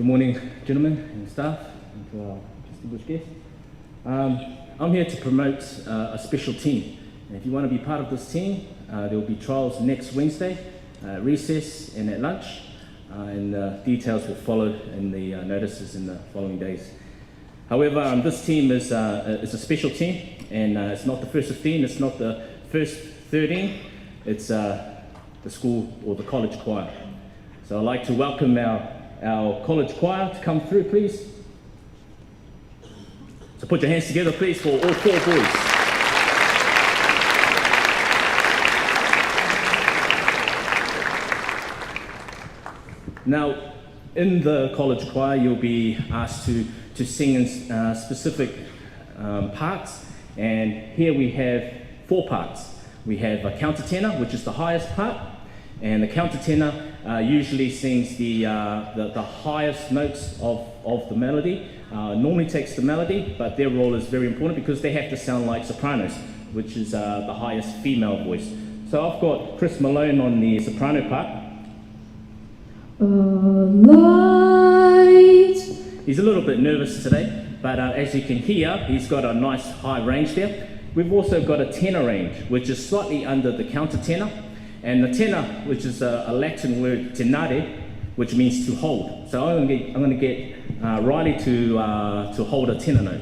Good morning, gentlemen and staff, and to our distinguished guests. I'm here to promote a special team. And if you want to be part of this team, there will be trials next Wednesday, recess and at lunch, and details will follow in the notices in the following days. However, this team is a special team, and it's not the first 15, it's not the first 13, it's the school or the college choir. So I'd like to welcome our college choir to come through, please. So put your hands together, please, for all 4 boys. Now, in the college choir, you'll be asked to sing in specific parts, and here we have 4 parts. We have a countertenor, which is the highest part, and the countertenor usually sings the highest notes of the melody. Normally takes the melody, but their role is very important because they have to sound like sopranos, which is the highest female voice. So I've got Chris Malone on the soprano part. He's a little bit nervous today, but as you can hear, he's got a nice high range there. We've also got a tenor range, which is slightly under the countertenor, and the tenor, which is a Latin word tenare, which means to hold. So I'm going to get Riley to hold a tenor note.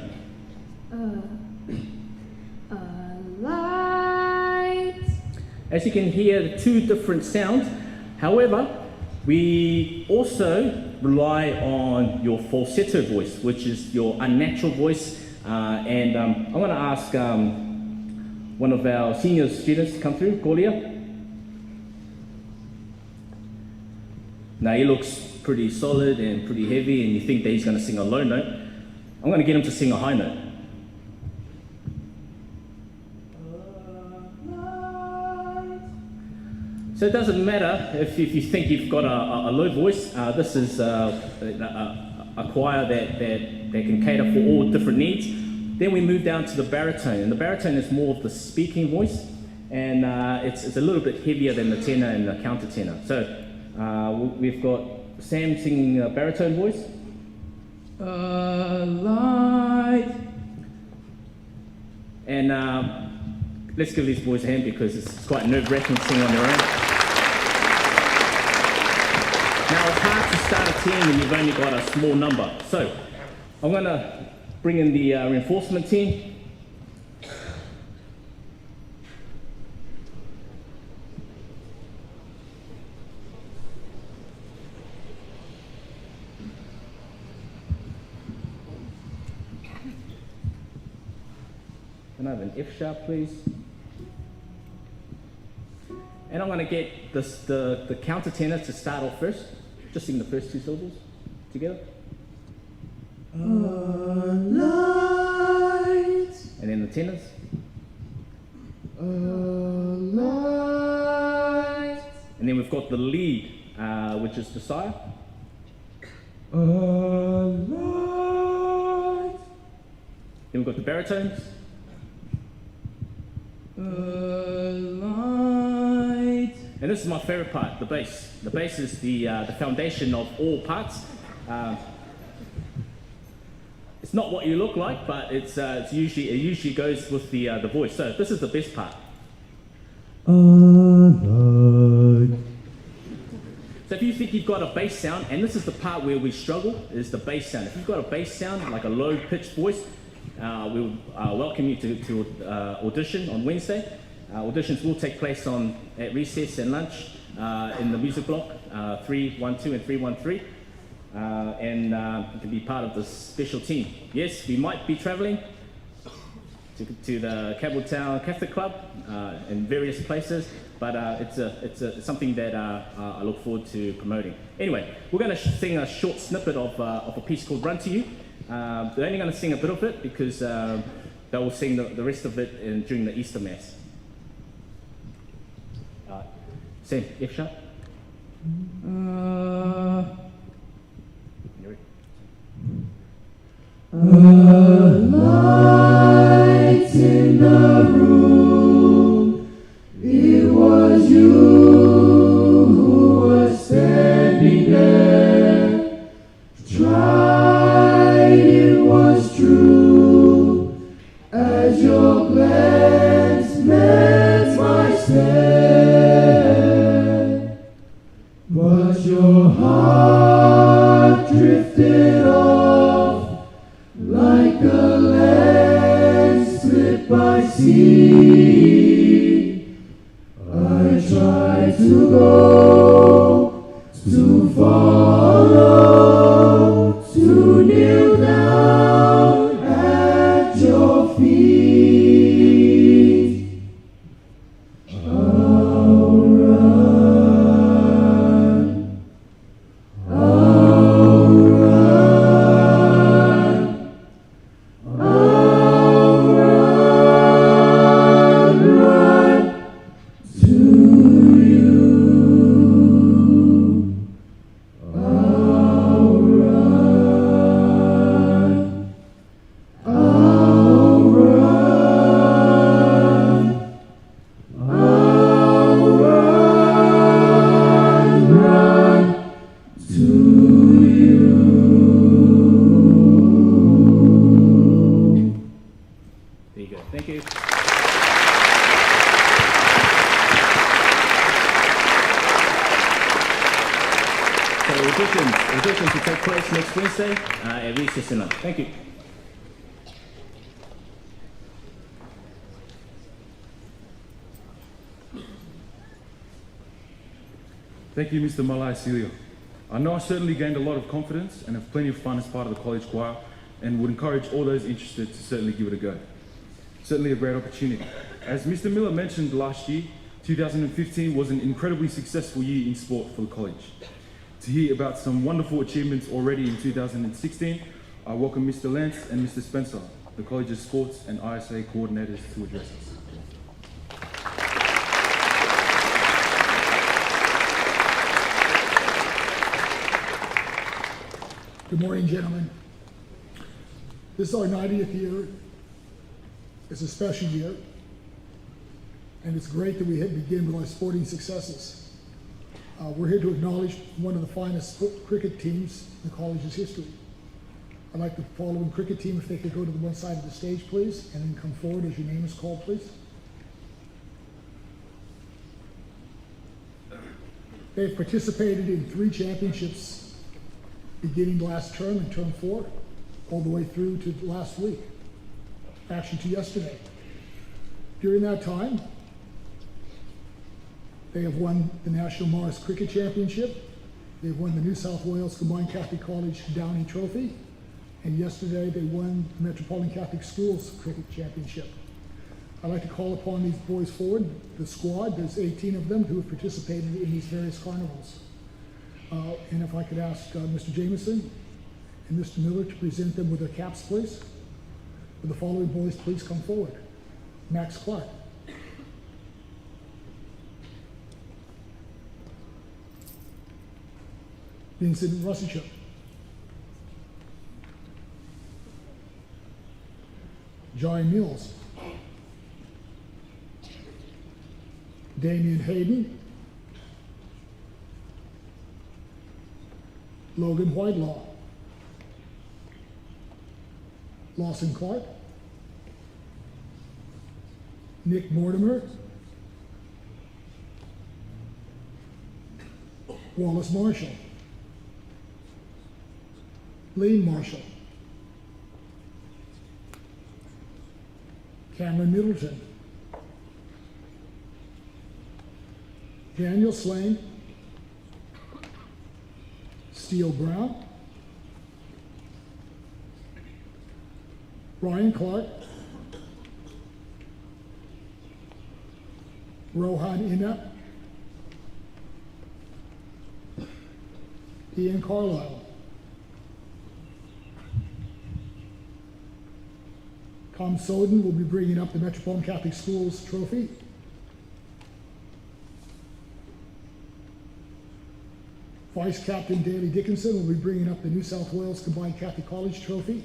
Light. As you can hear, 2 different sounds. However, we also rely on your falsetto voice, which is your unnatural voice. And I'm going to ask one of our senior students to come through, Corlia. Now he looks pretty solid and pretty heavy, and you think that he's going to sing a low note. I'm going to get him to sing a high note. So it doesn't matter if you think you've got a low voice. This is a choir that can cater for all different needs. Then we move down to the baritone, and the baritone is more of the speaking voice, and it's a little bit heavier than the tenor and the countertenor. So we've got Sam singing a baritone voice. Light. And let's give these boys a hand because it's quite nerve-wracking to sing on their own. Now it's hard to start a team when you've only got a small number. So I'm going to bring in the reinforcement team. Can I have an F sharp, please? And I'm going to get the countertenor to start off first. Just sing the first 2 syllables together. Light. And then the tenors. Light. And then we've got the lead, which is the sire. Light. Then we've got the baritones. Light. And this is my favorite part, the bass. The bass is the foundation of all parts. It's not what you look like, but it usually goes with the voice. So this is the best part. So if you think you've got a bass sound, and this is the part where we struggle, is the bass sound. If you've got a bass sound, like a low-pitched voice, we'll welcome you to audition on Wednesday. Auditions will take place at recess and lunch in the music block 312 and 313. And you can be part of this special team. Yes, we might be travelling to the Campbelltown Catholic Club in various places, but it's something that I look forward to promoting. Anyway, we're going to sing a short snippet of a piece called Run to You. They're only going to sing a bit of it because they will sing the rest of it during the Easter Mass. Sam, F sharp. Lights in the room. It was you who was standing there. drifted off like a landslip by sea. I tried to go, to follow, to kneel down at your feet. I'll run, I'll run, I'll run to you. I'll run, I'll run, I'll run to you. There you go. Thank you. So auditions will take place next Wednesday at recess in London. Thank you. Thank you, Mr. Malai Celio. I know I certainly gained a lot of confidence and have plenty of fun as part of the college choir, and would encourage all those interested to certainly give it a go. Certainly a great opportunity. As Mr. Miller mentioned last year, 2015 was an incredibly successful year in sport for the college. To hear about some wonderful achievements already in 2016, I welcome Mr. Lance and Mr. Spencer, the college's sports and ISA coordinators, to address us. Good morning, gentlemen. This is our 90th year. It's a special year, and it's great that we begin with our sporting successes. We're here to acknowledge one of the finest cricket teams in the college's history. I'd like the following cricket team, if they could go to the one side of the stage, please, and then come forward as your name is called, please. They've participated in 3 championships beginning last term, in term 4, all the way through to last week, actually to yesterday. During that time, they have won the National Morris Cricket Championship, they've won the New South Wales Combined Catholic College Downey Trophy, and yesterday they won the Metropolitan Catholic Schools Cricket Championship. I'd like to call upon these boys forward, the squad, there's 18 of them who have participated in these various carnivals. And if I could ask Mr. Jameson and Mr. Miller to present them with their caps, please. Would the following boys please come forward? Max Clark. Vincent Russichuk. Joy Mills. Damian Hayden. Logan Whitelaw. Lawson Clark. Nick Mortimer. Wallace Marshall. Lane Marshall. Cameron Middleton. Daniel Slane. Steele Brown. Brian Clark. Rohan Ina. Ian Carlisle. Tom Soden will be bringing up the Metropolitan Catholic Schools trophy. Vice Captain Daley Dickinson will be bringing up the New South Wales Combined Catholic College trophy.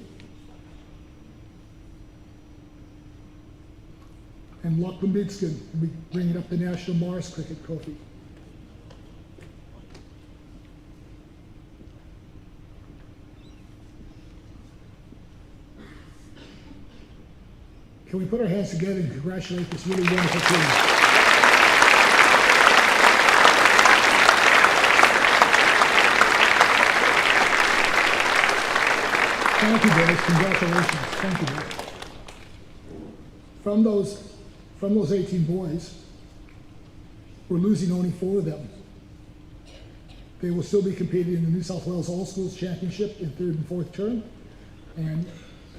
And Lachlan Bidskin will be bringing up the National Morris Cricket Trophy. Can we put our hands together and congratulate this really wonderful team? Thank you, boys. Congratulations. Thank you, boys. From those 18 boys, we're losing only 4 of them. They will still be competing in the New South Wales All Schools Championship in 3rd and 4th term. And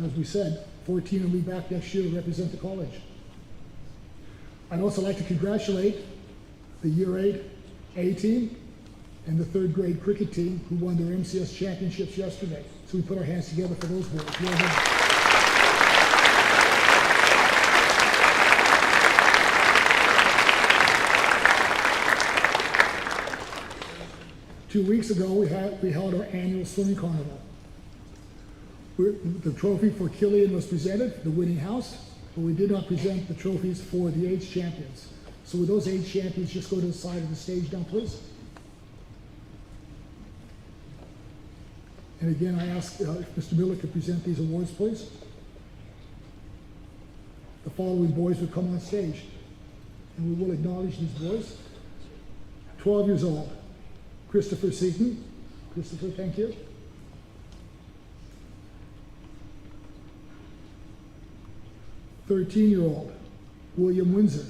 as we said, 14 will be back next year to represent the college. I'd also like to congratulate the Year 8 A team and the 3rd grade cricket team who won their MCS championships yesterday. So we put our hands together for those boys. Well done. 2 weeks ago, we held our annual swimming carnival. The trophy for Kiernan was presented, the winning house, but we did not present the trophies for the age champions. So would those age champions just go to the side of the stage now, please? And again, I ask if Mr. Miller could present these awards, please. The following boys would come on stage, and we will acknowledge these boys. 12 years old, Christopher Seaton. Christopher, thank you. 13-year-old, William Windsor.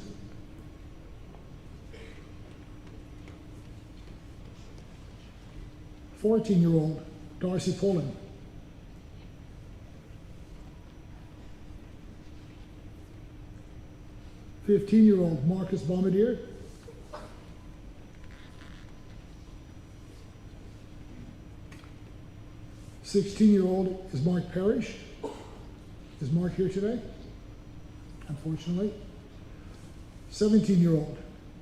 14-year-old, Darcy Pullen. 15-year-old, Marcus Bombardier. 16-year-old is Mark Parrish. Is Mark here today? Unfortunately. 17-year-old,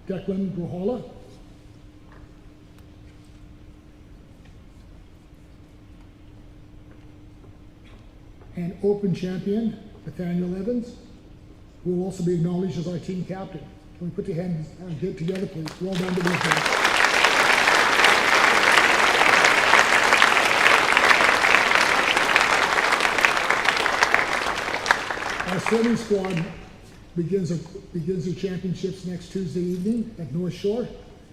Declan Grohala. And Open champion, Nathaniel Evans, who will also be acknowledged as our team captain. Can we put your hands get together, please? Well done to these guys. Our swimming squad begins their championships next Tuesday evening at North Shore,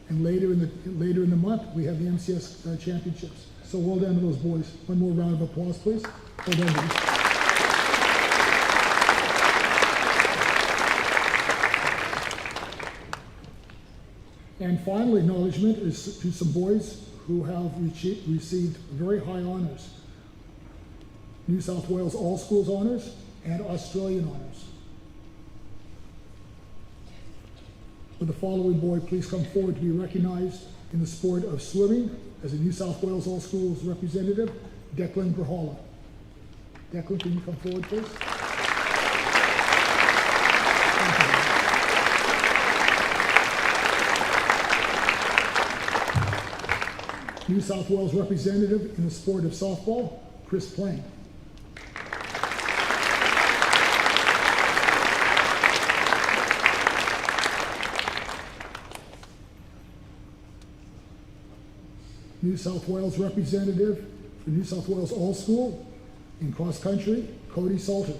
and later in the month we have the MCS championships. So well done to those boys. One more round of applause, please. Well done to them. And final acknowledgement is to some boys who have received very high honors. New South Wales All Schools honors and Australian honors. Would the following boy please come forward to be recognized in the sport of swimming as a New South Wales All Schools representative, Declan Grohala. Declan, can you come forward, please? New South Wales representative in the sport of softball, Chris Plain. New South Wales representative for New South Wales All School in cross country, Cody Salter.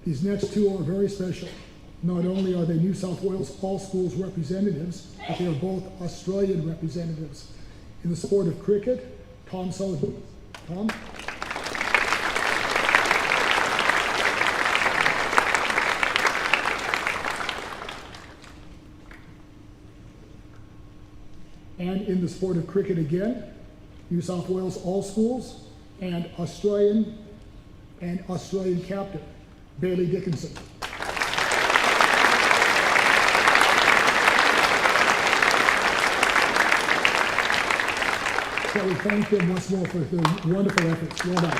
These next two are very special. Not only are they New South Wales All Schools representatives, but they are both Australian representatives. In the sport of cricket, Tom Sullivan. Tom? And in the sport of cricket again, New South Wales All Schools and Australian captain, Bailey Dickinson. So we thank them once more for their wonderful efforts. Well done.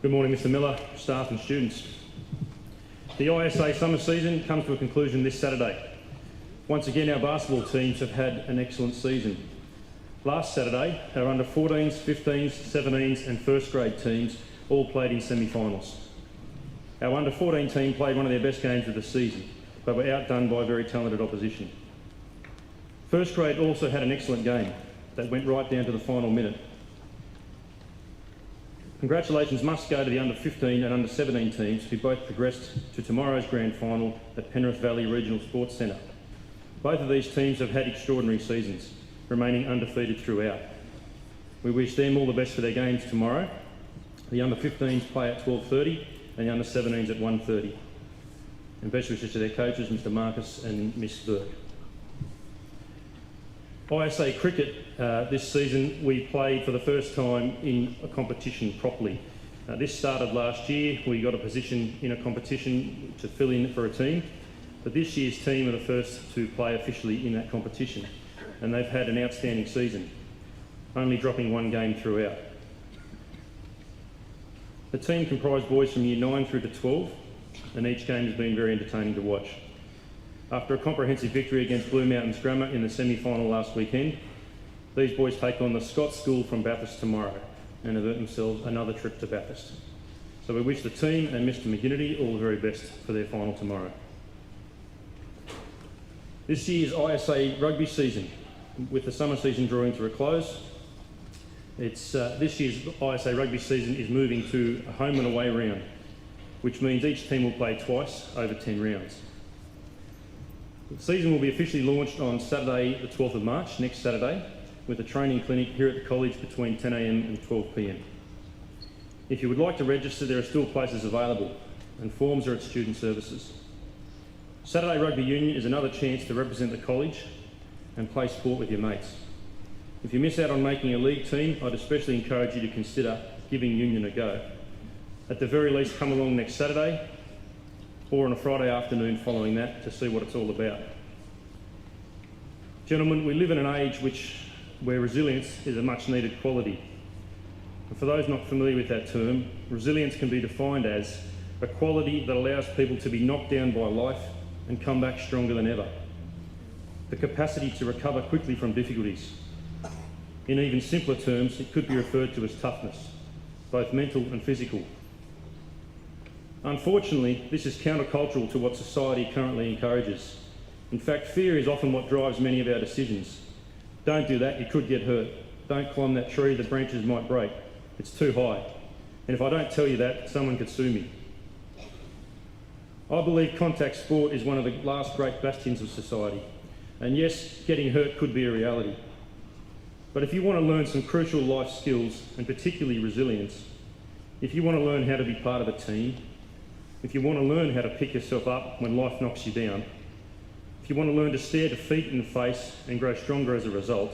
Good morning, Mr. Miller, staff and students. The ISA summer season comes to a conclusion this Saturday. Once again, our basketball teams have had an excellent season. Last Saturday, our under 14s, 15s, 17s and first grade teams all played in semi-finals. Our under 14 team played one of their best games of the season, but were outdone by very talented opposition. First grade also had an excellent game that went right down to the final minute. Congratulations must go to the under 15 and under 17 teams who both progressed to tomorrow's grand final at Penrith Valley Regional Sports Centre. Both of these teams have had extraordinary seasons, remaining undefeated throughout. We wish them all the best for their games tomorrow. The under 15s play at 12:30 and the under 17s at 1:30. And best wishes to their coaches, Mr Marcus and Miss Burke. ISA cricket, this season we played for the first time in a competition properly. This started last year. We got a position in a competition to fill in for a team, but this year's team are the first to play officially in that competition, and they've had an outstanding season, only dropping one game throughout. The team comprised boys from Year 9 through to 12, and each game has been very entertaining to watch. After a comprehensive victory against Blue Mountains Grammar in the semi-final last weekend, these boys take on the Scots School from Bathurst tomorrow and avert themselves another trip to Bathurst. So we wish the team and Mr McGinnity all the very best for their final tomorrow. This year's ISA rugby season, with the summer season drawing to a close, this year's ISA rugby season is moving to a home and away round, which means each team will play twice over 10 rounds. The season will be officially launched on Saturday the 12th of March, next Saturday, with a training clinic here at the college between 10 AM and 12 PM. If you would like to register, there are still places available and forms are at student services. Saturday Rugby Union is another chance to represent the college and play sport with your mates. If you miss out on making a league team, I'd especially encourage you to consider giving Union a go. At the very least, come along next Saturday or on a Friday afternoon following that to see what it's all about. Gentlemen, we live in an age where resilience is a much needed quality. And for those not familiar with that term, resilience can be defined as a quality that allows people to be knocked down by life and come back stronger than ever. The capacity to recover quickly from difficulties. In even simpler terms, it could be referred to as toughness, both mental and physical. Unfortunately, this is countercultural to what society currently encourages. In fact, fear is often what drives many of our decisions. Don't do that, you could get hurt. Don't climb that tree, the branches might break. It's too high. And if I don't tell you that, someone could sue me. I believe contact sport is one of the last great bastions of society. And yes, getting hurt could be a reality. But if you want to learn some crucial life skills, and particularly resilience, if you want to learn how to be part of a team, if you want to learn how to pick yourself up when life knocks you down, if you want to learn to stare defeat in the face and grow stronger as a result,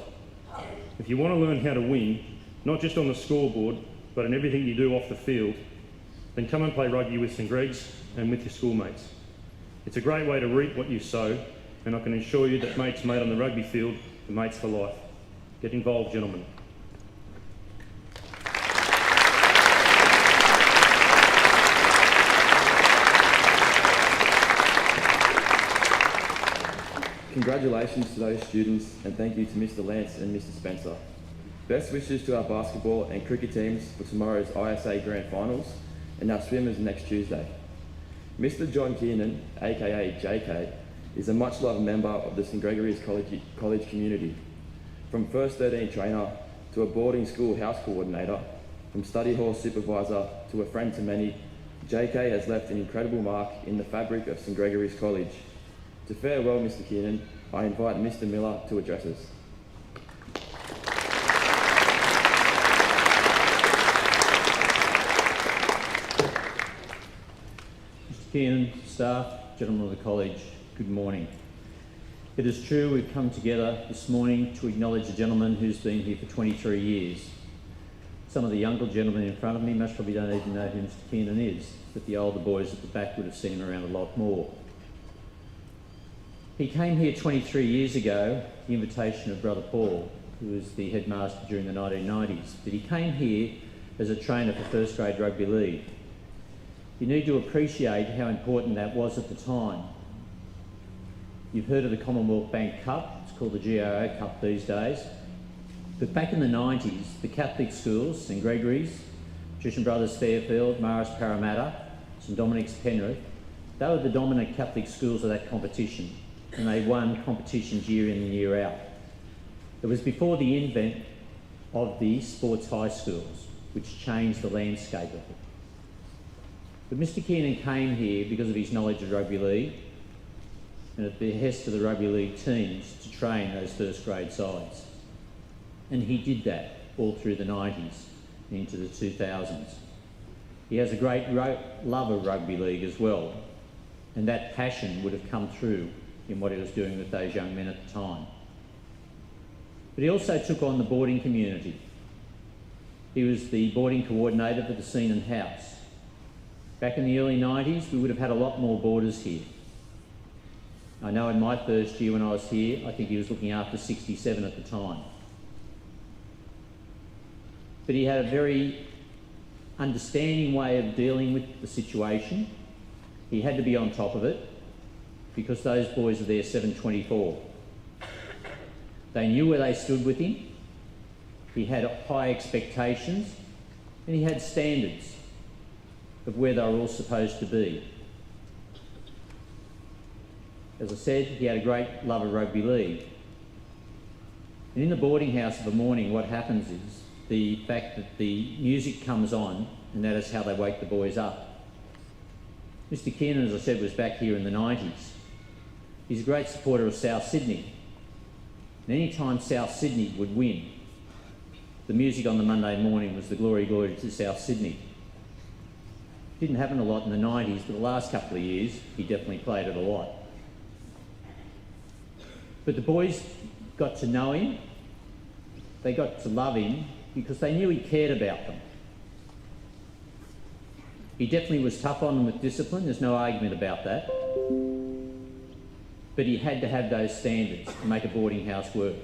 if you want to learn how to win, not just on the scoreboard, but in everything you do off the field, then come and play rugby with St Greg's and with your schoolmates. It's a great way to reap what you sow, and I can assure you that mates made on the rugby field are mates for life. Get involved, gentlemen. Congratulations to those students, and thank you to Mr Lance and Mr Spencer. Best wishes to our basketball and cricket teams for tomorrow's ISA Grand Finals and our swimmers next Tuesday. Mr John Kiernan, aka JK, is a much loved member of the St Gregory's College community. From First 13 trainer to a boarding school house coordinator, from study hall supervisor to a friend to many, JK has left an incredible mark in the fabric of St Gregory's College. To farewell Mr Kiernan, I invite Mr Miller to address us. Mr Kiernan, staff, gentlemen of the college, good morning. It is true we've come together this morning to acknowledge a gentleman who's been here for 23 years. Some of the younger gentlemen in front of me most probably don't even know who Mr Kiernan is, but the older boys at the back would have seen him around a lot more. He came here 23 years ago at the invitation of Brother Paul, who was the headmaster during the 1990s, but he came here as a trainer for first grade rugby league. You need to appreciate how important that was at the time. You've heard of the Commonwealth Bank Cup, it's called the GRO Cup these days, but back in the 90s, the Catholic schools, St Gregory's, Patrician Brothers Fairfield, Morris Parramatta, St Dominic's Penrith, They were the dominant Catholic schools of that competition, and they won competitions year in and year out. It was before the advent of the sports high schools, which changed the landscape of it. But Mr. Kiernan came here because of his knowledge of rugby league and at the behest of the rugby league teams to train those first grade sides. And he did that all through the 90s and into the 2000s. He has a great love of rugby league as well, and that passion would have come through in what he was doing with those young men at the time. But he also took on the boarding community. He was the boarding coordinator for the Kiernan House. Back in the early 90s, we would have had a lot more boarders here. I know in my first year when I was here, I think he was looking after 67 at the time. But he had a very understanding way of dealing with the situation. He had to be on top of it because those boys are there 7/24. They knew where they stood with him. He had high expectations and he had standards of where they were all supposed to be. As I said, he had a great love of rugby league. And in the boarding house of a morning, what happens is the fact that the music comes on, and that is how they wake the boys up. Mr. Kiernan, as I said, was back here in the 90s. He's a great supporter of South Sydney. And any time South Sydney would win, the music on the Monday morning was the Glory, Glory to South Sydney. Didn't happen a lot in the 90s, but the last couple of years, he definitely played it a lot. But the boys got to know him, they got to love him because they knew he cared about them. He definitely was tough on them with discipline, there's no argument about that. But he had to have those standards to make a boarding house work.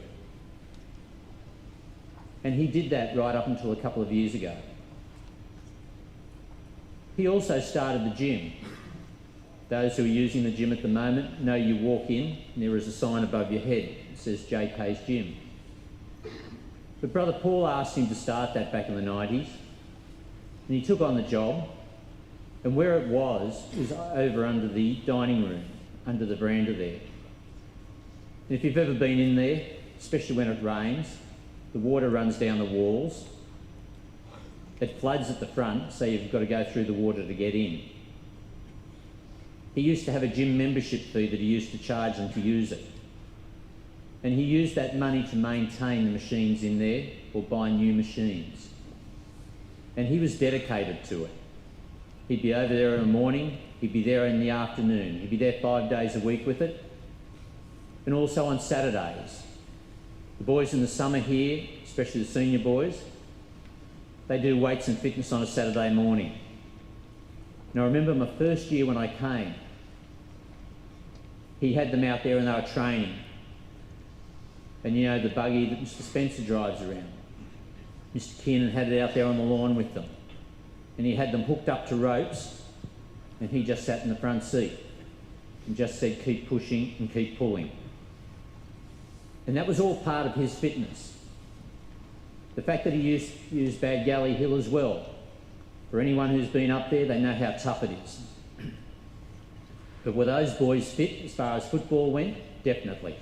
And he did that right up until a couple of years ago. He also started the gym. Those who are using the gym at the moment know you walk in and there is a sign above your head that says JK's Gym. But Brother Paul asked him to start that back in the 90s, and he took on the job, and where it was over under the dining room, under the veranda there. And if you've ever been in there, especially when it rains, the water runs down the walls. It floods at the front, so you've got to go through the water to get in. He used to have a gym membership fee that he used to charge them to use it. And he used that money to maintain the machines in there or buy new machines. And he was dedicated to it. He'd be over there in the morning, he'd be there in the afternoon, he'd be there 5 days a week with it. And also on Saturdays. The boys in the summer here, especially the senior boys, they do weights and fitness on a Saturday morning. And I remember my first year when I came, he had them out there and they were training. And you know the buggy that Mr. Spencer drives around. Mr. Kiernan had it out there on the lawn with them. And he had them hooked up to ropes and he just sat in the front seat and just said, keep pushing and keep pulling. And that was all part of his fitness. The fact that he used Bad Galley Hill as well. For anyone who's been up there, they know how tough it is. But were those boys fit as far as football went? Definitely.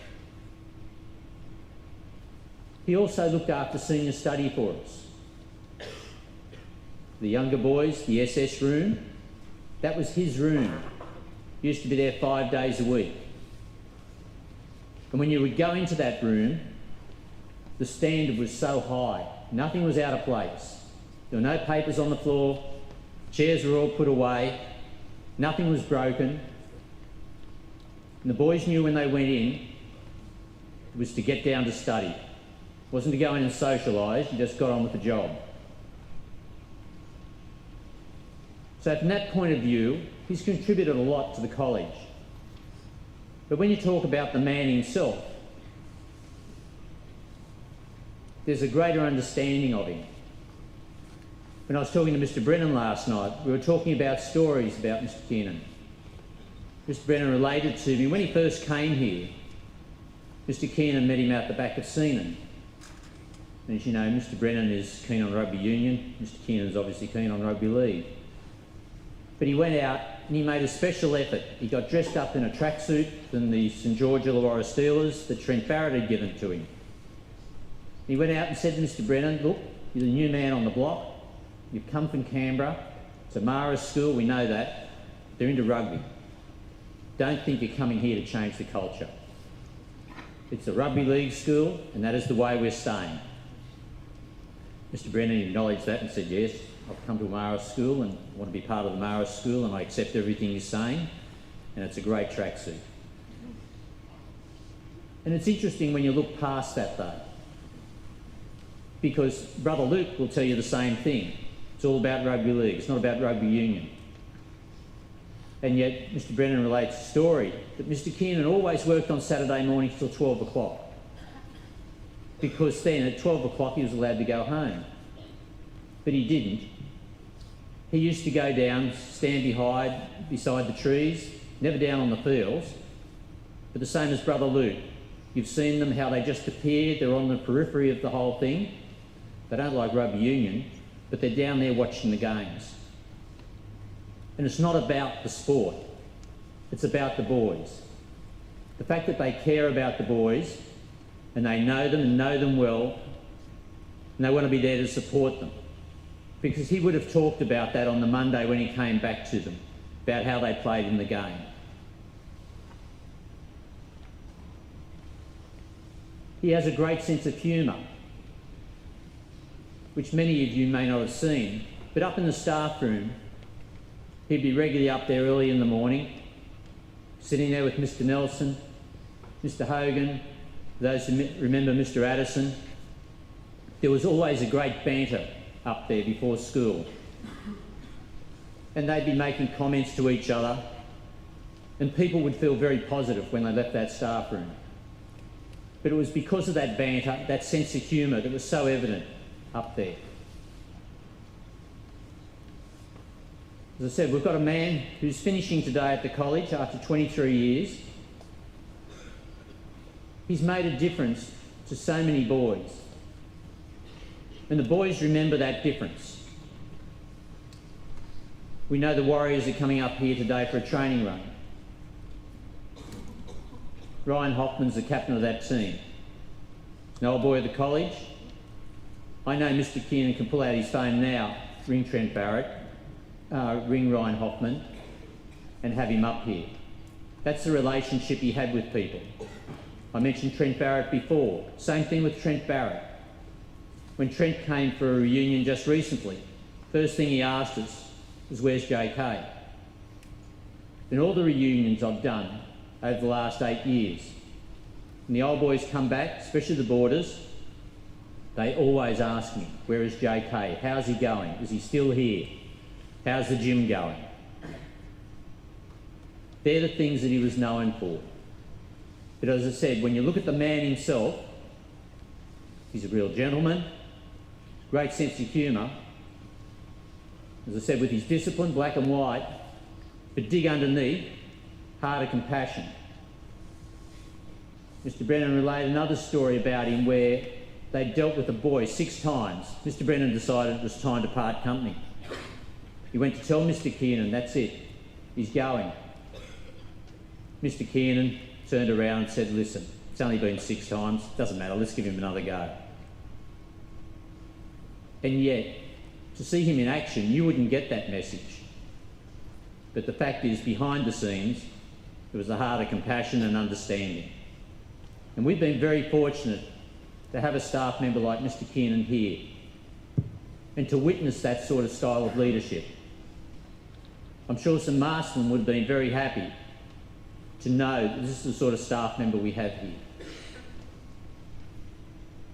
He also looked after senior study for us. The younger boys, the SS room, that was his room. He used to be there 5 days a week. And when you would go into that room, the standard was so high, nothing was out of place. There were no papers on the floor, chairs were all put away, nothing was broken. And the boys knew when they went in, it was to get down to study. It wasn't to go in and socialise, you just got on with the job. So from that point of view, he's contributed a lot to the college. But when you talk about the man himself, there's a greater understanding of him. When I was talking to Mr. Brennan last night, we were talking about stories about Mr. Kiernan. Mr. Brennan related to me, when he first came here, Mr. Kiernan met him out the back of Kiernan. And as you know, Mr. Brennan is keen on rugby union, Mr. Kiernan's obviously keen on rugby league. But he went out and he made a special effort. He got dressed up in a tracksuit from the St George Illawarra Steelers that Trent Barrett had given to him. He went out and said to Mr Brennan, look, you're the new man on the block. You've come from Canberra. It's a Mara's school, we know that. They're into rugby. Don't think you're coming here to change the culture. It's a rugby league school, and that is the way we're staying. Mr Brennan acknowledged that and said, yes, I've come to a Mara school and want to be part of the Mara school, and I accept everything you're saying, and it's a great tracksuit. And it's interesting when you look past that though, because Brother Luke will tell you the same thing. It's all about rugby league, it's not about rugby union. And yet Mr Brennan relates a story that Mr Kiernan always worked on Saturday mornings till 12 o'clock. Because then at 12 o'clock he was allowed to go home. But he didn't. He used to go down, stand beside the trees, never down on the fields. But the same as Brother Luke. You've seen them, how they just appear, they're on the periphery of the whole thing. They don't like rugby union, but they're down there watching the games. And it's not about the sport, it's about the boys. The fact that they care about the boys and they know them and know them well, and they want to be there to support them. Because he would have talked about that on the Monday when he came back to them, about how they played in the game. He has a great sense of humour, which many of you may not have seen, but up in the staff room, he'd be regularly up there early in the morning, sitting there with Mr Nelson, Mr Hogan, those who remember Mr Addison. There was always a great banter up there before school. And they'd be making comments to each other, and people would feel very positive when they left that staff room. But it was because of that banter, that sense of humour that was so evident up there. As I said, we've got a man who's finishing today at the college after 23 years. He's made a difference to so many boys. And the boys remember that difference. We know the Warriors are coming up here today for a training run. Ryan Hoffman's the captain of that team. An old boy of the college. I know Mr Kiernan can pull out his phone now, ring Trent Barrett, ring Ryan Hoffman and have him up here. That's the relationship he had with people. I mentioned Trent Barrett before. Same thing with Trent Barrett. When Trent came for a reunion just recently, first thing he asked us was, where's JK? In all the reunions I've done over the last 8 years, when the old boys come back, especially the boarders, they always ask me, where is JK? How's he going? Is he still here? How's the gym going? They're the things that he was known for. But as I said, when you look at the man himself, he's a real gentleman, great sense of humour. As I said, with his discipline, black and white, but dig underneath, heart of compassion. Mr Brennan relayed another story about him where they dealt with a boy 6 times. Mr Brennan decided it was time to part company. He went to tell Mr Kiernan, that's it, he's going. Mr Kiernan turned around and said, listen, it's only been 6 times, doesn't matter, let's give him another go. And yet, to see him in action, you wouldn't get that message. But the fact is, behind the scenes, there was a heart of compassion and understanding. And we've been very fortunate to have a staff member like Mr Kiernan here and to witness that sort of style of leadership. I'm sure St Marston would have been very happy to know that this is the sort of staff member we have here.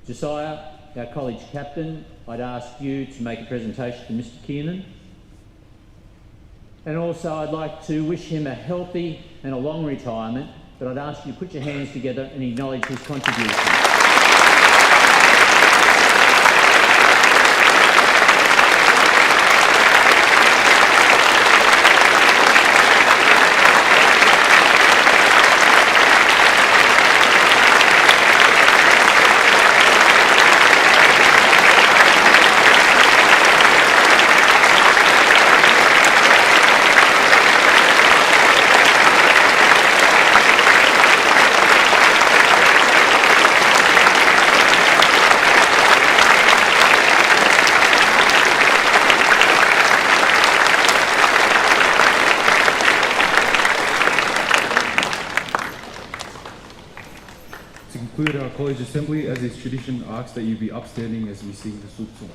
Josiah, our college captain, I'd ask you to make a presentation to Mr Kiernan. And also I'd like to wish him a healthy and a long retirement, but I'd ask you to put your hands together and acknowledge his contribution. To conclude our college assembly, as is tradition, I ask that you be upstanding as we sing the Suk song.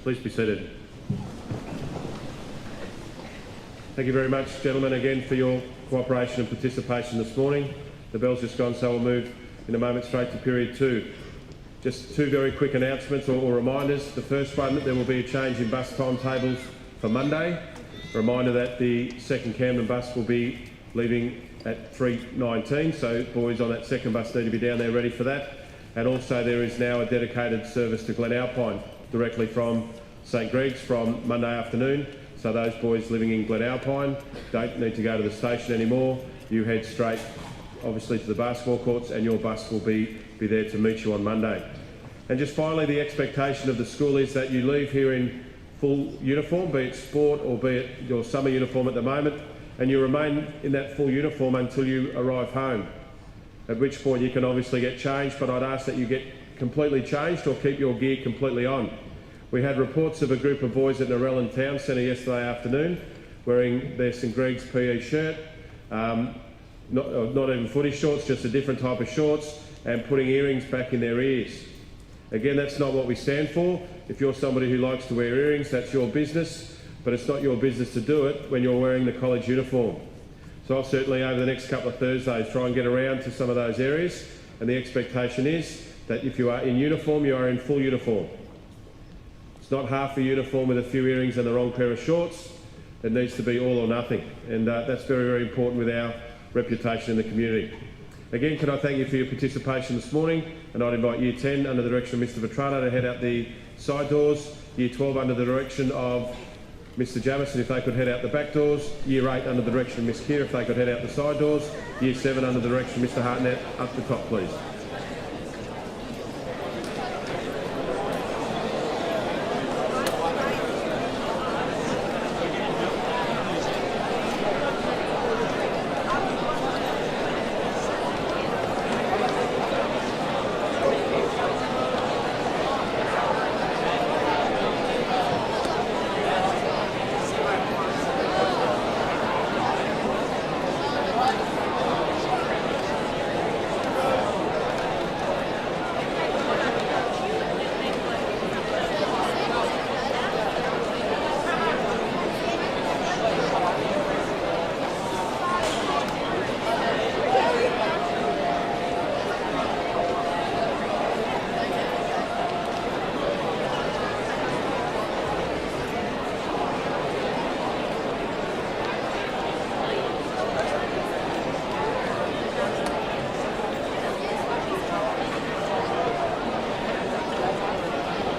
Please be seated. Thank you very much, gentlemen, again for your cooperation and participation this morning. The bell's just gone, so we'll move in a moment straight to period 2. Just 2 very quick announcements or reminders. The first one, that there will be a change in bus timetables for Monday. A reminder that the second Camden bus will be leaving at 3:19, so boys on that second bus need to be down there ready for that. And also there is now a dedicated service to Glen Alpine directly from St Greg's from Monday afternoon. So those boys living in Glen Alpine don't need to go to the station anymore. You head straight, obviously, to the basketball courts, and your bus will be there to meet you on Monday. And just finally, the expectation of the school is that you leave here in full uniform, be it sport or be it your summer uniform at the moment, and you remain in that full uniform until you arrive home, at which point you can obviously get changed, but I'd ask that you get completely changed or keep your gear completely on. We had reports of a group of boys at Narellan Town Centre yesterday afternoon wearing their St Greg's PE shirt, not even footy shorts, just a different type of shorts, and putting earrings back in their ears. Again, that's not what we stand for. If you're somebody who likes to wear earrings, that's your business, but it's not your business to do it when you're wearing the college uniform. So I'll certainly, over the next couple of Thursdays, try and get around to some of those areas, and the expectation is that if you are in uniform, you are in full uniform. It's not half a uniform with a few earrings and the wrong pair of shorts. It needs to be all or nothing, and that's very, very important with our reputation in the community. Again, can I thank you for your participation this morning, and I'd invite Year 10 under the direction of Mr Vetrano to head out the side doors, Year 12 under the direction of Mr Jamison if they could head out the back doors, Year 8 under the direction of Miss Keir if they could head out the side doors, Year 7 under the direction of Mr Hartnett up the top please.